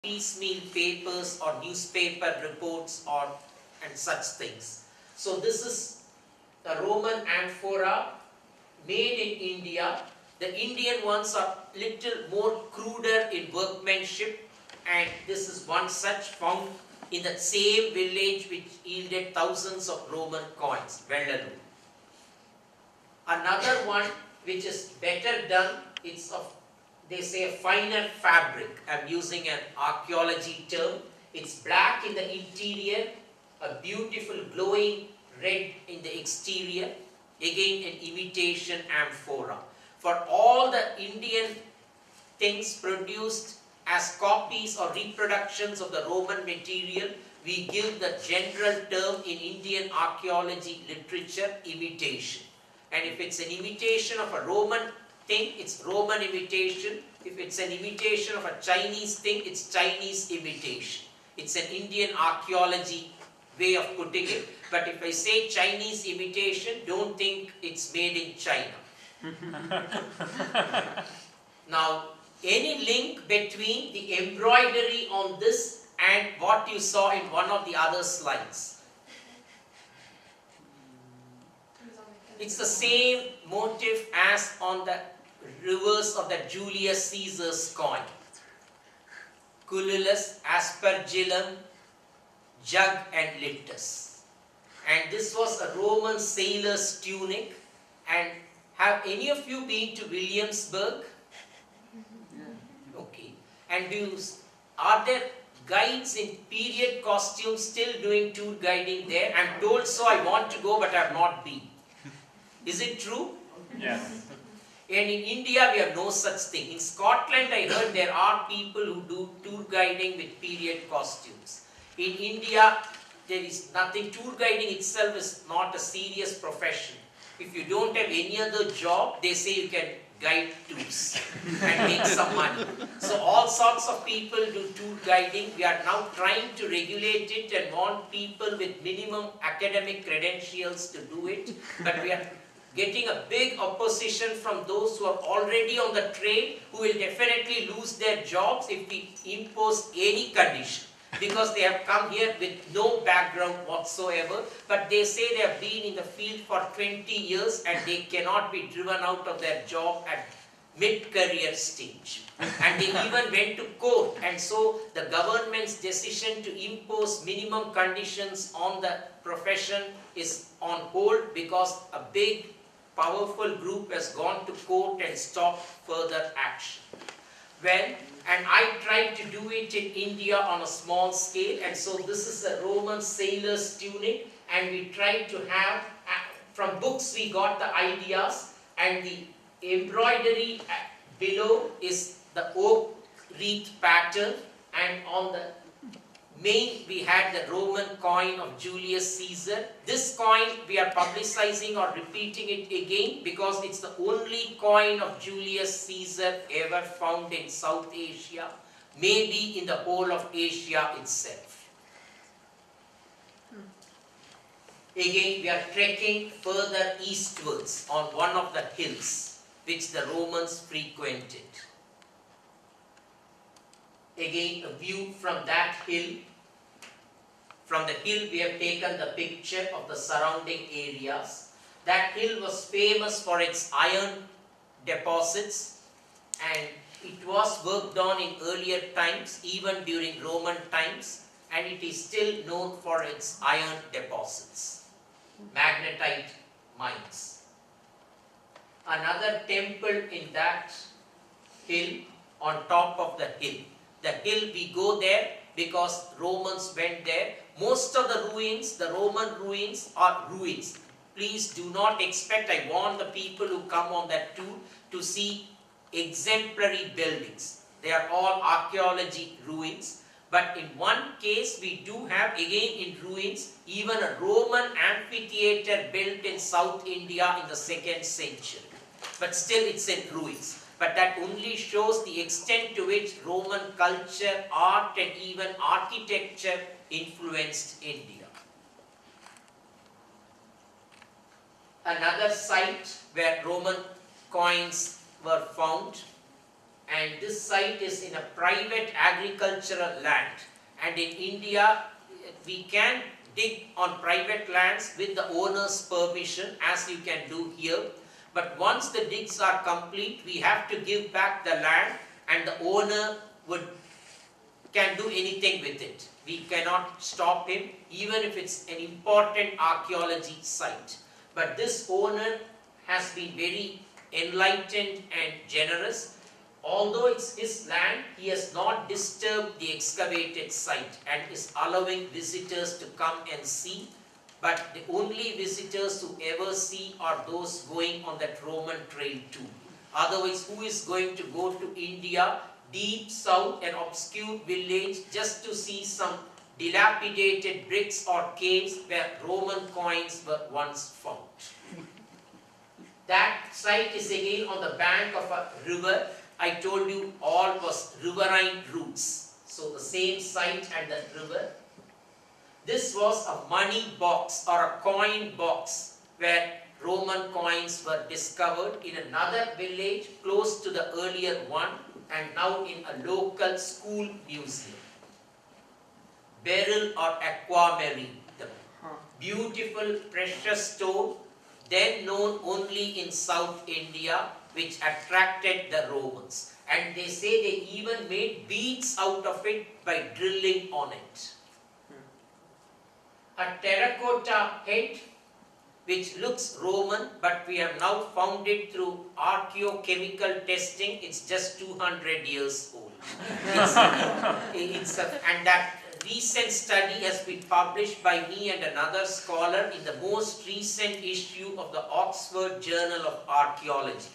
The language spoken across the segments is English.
piecemeal papers or newspaper reports and such things. So this is a Roman amphora made in India. The Indian ones are little more cruder in workmanship, and this is one such found in the same village which yielded thousands of Roman coins, Vellalu. Another one which is better done, it's of, they say, a finer fabric. I'm using an archaeology term. It's black in the interior, a beautiful glowing red in the exterior, again an imitation amphora. For all the Indian things produced as copies or reproductions of the Roman material, we give the general term in Indian archaeology literature, imitation. And if it's an imitation of a Roman thing, it's Roman imitation. If it's an imitation of a Chinese thing, it's Chinese imitation. It's an Indian archaeology way of putting it. But if I say Chinese imitation, don't think it's made in China. Now, any link between the embroidery on this and what you saw in one of the other slides? It's the same motif as on the reverse of the Julius Caesar's coin. Cululus, aspergillum, jug and litus. And this was a Roman sailor's tunic. And have any of you been to Williamsburg? Okay. And are there guides in period costumes still doing tour guiding there? I'm told so, I want to go, but I have not been. Is it true? Yes. And in India, we have no such thing. In Scotland, I heard there are people who do tour guiding with period costumes. In India, there is nothing. Tour guiding itself is not a serious profession. If you don't have any other job, they say you can guide tours and make some money. So all sorts of people do tour guiding. We are now trying to regulate it and want people with minimum academic credentials to do it. But we are getting a big opposition from those who are already on the trade, who will definitely lose their jobs if we impose any condition, because they have come here with no background whatsoever, but they say they have been in the field for 20 years and they cannot be driven out of their job at mid-career stage. And they even went to court, and so the government's decision to impose minimum conditions on the profession is on hold because a big powerful group has gone to court and stopped further action. Well, and I tried to do it in India on a small scale, and so this is a Roman sailor's tunic, and we tried to have, from books we got the ideas, and the embroidery below is the oak wreath pattern, and on the main we had the Roman coin of Julius Caesar. This coin we are publicizing or repeating it again because it's the only coin of Julius Caesar ever found in South Asia, maybe in the whole of Asia itself. Again, we are trekking further eastwards on one of the hills which the Romans frequented. Again, a view from that hill. From the hill we have taken the picture of the surrounding areas. That hill was famous for its iron deposits, and it was worked on in earlier times, even during Roman times, and it is still known for its iron deposits, magnetite mines. Another temple in that hill, on top of the hill. The hill, we go there because Romans went there. Most of the ruins, the Roman ruins, are ruins. Please do not expect, I warn the people who come on that tour, to see exemplary buildings. They are all archaeology ruins. But in one case, we do have, again in ruins, even a Roman amphitheater built in South India in the 2nd century. But still it's in ruins. But that only shows the extent to which Roman culture, art and even architecture influenced India. Another site where Roman coins were found, and this site is in a private agricultural land. And in India, we can dig on private lands with the owner's permission, as you can do here. But once the digs are complete, we have to give back the land, and the owner can do anything with it. We cannot stop him, even if it's an important archaeology site. But this owner has been very enlightened and generous. Although it's his land, he has not disturbed the excavated site and is allowing visitors to come and see. But the only visitors who ever see are those going on that Roman trail too. Otherwise, who is going to go to India, deep south, an obscure village, just to see some dilapidated bricks or caves where Roman coins were once found? That site is again on the bank of a river. I told you all was riverine roots. So the same site and the river. This was a money box or a coin box where Roman coins were discovered in another village close to the earlier one, and now in a local school museum. Beryl or aquamarine, the beautiful precious stone, then known only in South India, which attracted the Romans. And they say they even made beads out of it by drilling on it. A terracotta head, which looks Roman, but we have now found it through archaeochemical testing. It's just 200 years old. And that recent study has been published by me and another scholar in the most recent issue of the Oxford Journal of Archaeology.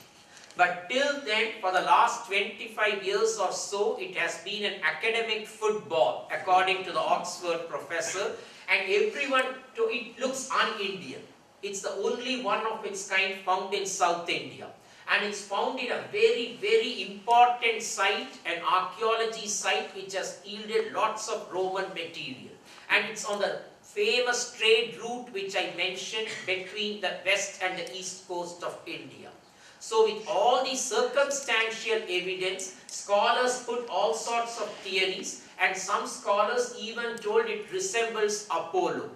But till then, for the last 25 years or so, it has been an academic football, according to the Oxford professor, and everyone, it looks un-Indian. It's the only one of its kind found in South India. And it's found in a very, very important site, an archaeology site which has yielded lots of Roman material. And it's on the famous trade route which I mentioned between the west and the east coast of India. So with all the circumstantial evidence, scholars put all sorts of theories, and some scholars even told it resembles Apollo.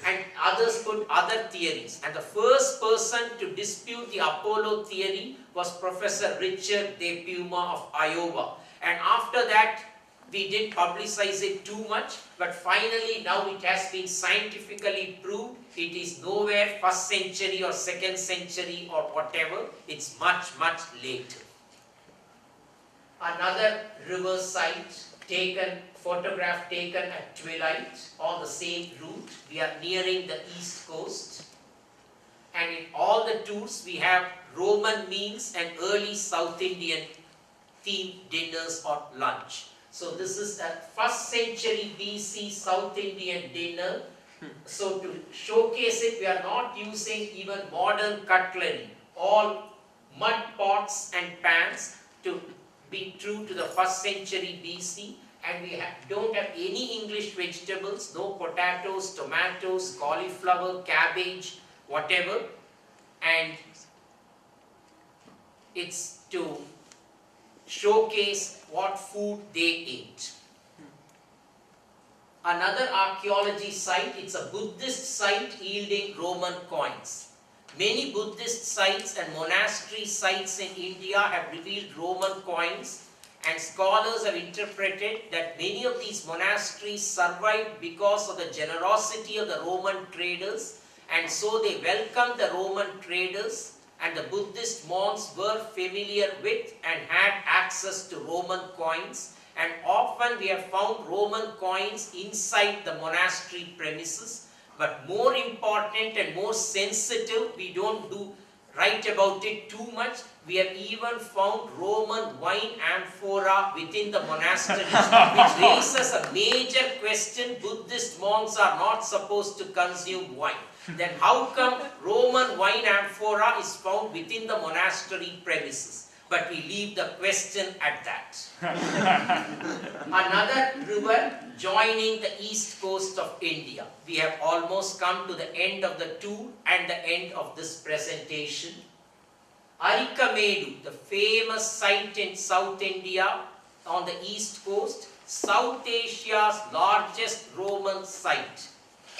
And others put other theories. And the first person to dispute the Apollo theory was Professor Richard De Puma of Iowa. And after that, we didn't publicize it too much, but finally now it has been scientifically proved. It is nowhere 1st century or 2nd century or whatever. It's much, much later. Another river site photograph taken at twilight on the same route. We are nearing the east coast. And in all the tours, we have Roman meals and early South Indian themed dinners or lunch. So this is a 1st century BC South Indian dinner. So to showcase it, we are not using even modern cutlery. All mud pots and pans to be true to the 1st century BC. And we don't have any English vegetables, no potatoes, tomatoes, cauliflower, cabbage, whatever. And it's to showcase what food they ate. Another archaeology site, it's a Buddhist site yielding Roman coins. Many Buddhist sites and monastery sites in India have revealed Roman coins, and scholars have interpreted that many of these monasteries survived because of the generosity of the Roman traders, and so they welcomed the Roman traders, and the Buddhist monks were familiar with and had access to Roman coins, and often we have found Roman coins inside the monastery premises. But more important and more sensitive, we don't write about it too much. We have even found Roman wine amphora within the monastery, which raises a major question. Buddhist monks are not supposed to consume wine. Then how come Roman wine amphora is found within the monastery premises? But we leave the question at that. Another river joining the east coast of India. We have almost come to the end of the tour and the end of this presentation. Arikamedu, the famous site in South India on the east coast, South Asia's largest Roman site.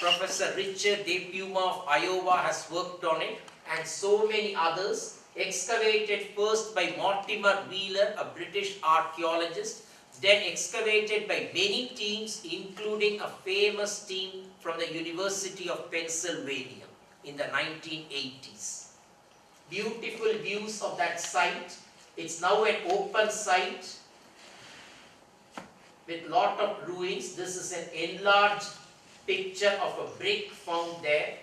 Professor Richard De Puma of Iowa has worked on it, and so many others, excavated first by Mortimer Wheeler, a British archaeologist, then excavated by many teams, including a famous team from the University of Pennsylvania in the 1980s. Beautiful views of that site. It's now an open site with lot of ruins. This is an enlarged picture of a brick found there.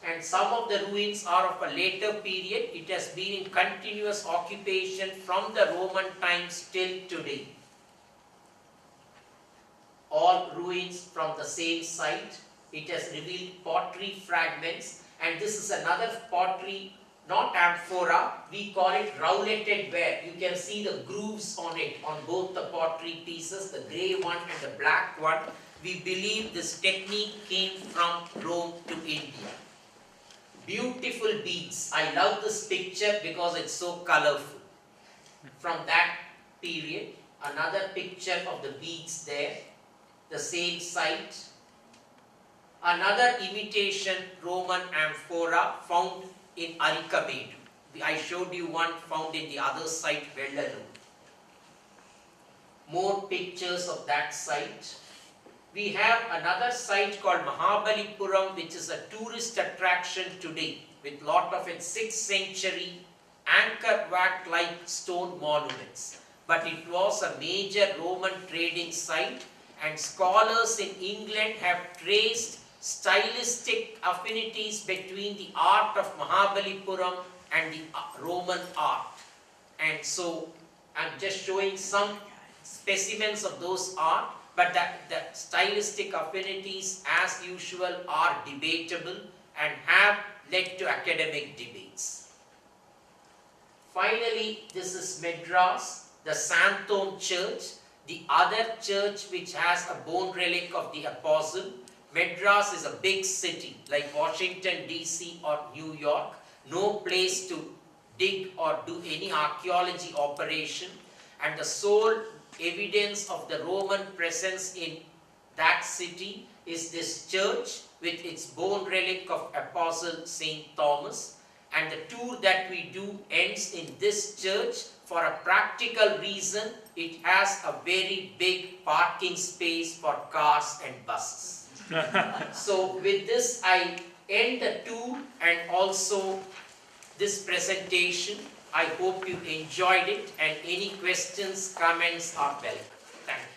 And some of the ruins are of a later period. It has been in continuous occupation from the Roman times till today. All ruins from the same site. It has revealed pottery fragments, and this is another pottery, not amphora, we call it rouletted ware. You can see the grooves on it, on both the pottery pieces, the grey one and the black one. We believe this technique came from Rome to India. Beautiful beads. I love this picture because it's so colorful. From that period, another picture of the beads there, the same site. Another imitation Roman amphora found in Arikamedu. I showed you one found in the other site, Vellalur. More pictures of that site. We have another site called Mahabalipuram, which is a tourist attraction today with lot of its 6th century anchor-watt-like stone monuments. But it was a major Roman trading site, and scholars in England have traced stylistic affinities between the art of Mahabalipuram and the Roman art. And so I'm just showing some specimens of those art, but the stylistic affinities as usual are debatable and have led to academic debates. Finally, this is Madras, the Santom Church, the other church which has a bone relic of the apostle. Madras is a big city like Washington DC or New York, no place to dig or do any archaeology operation, and the sole evidence of the Roman presence in that city is this church with its bone relic of Apostle St. Thomas. And the tour that we do ends in this church. For a practical reason, it has a very big parking space for cars and buses. So with this, I end the tour and also this presentation. I hope you enjoyed it, and any questions, comments are welcome. Thank you.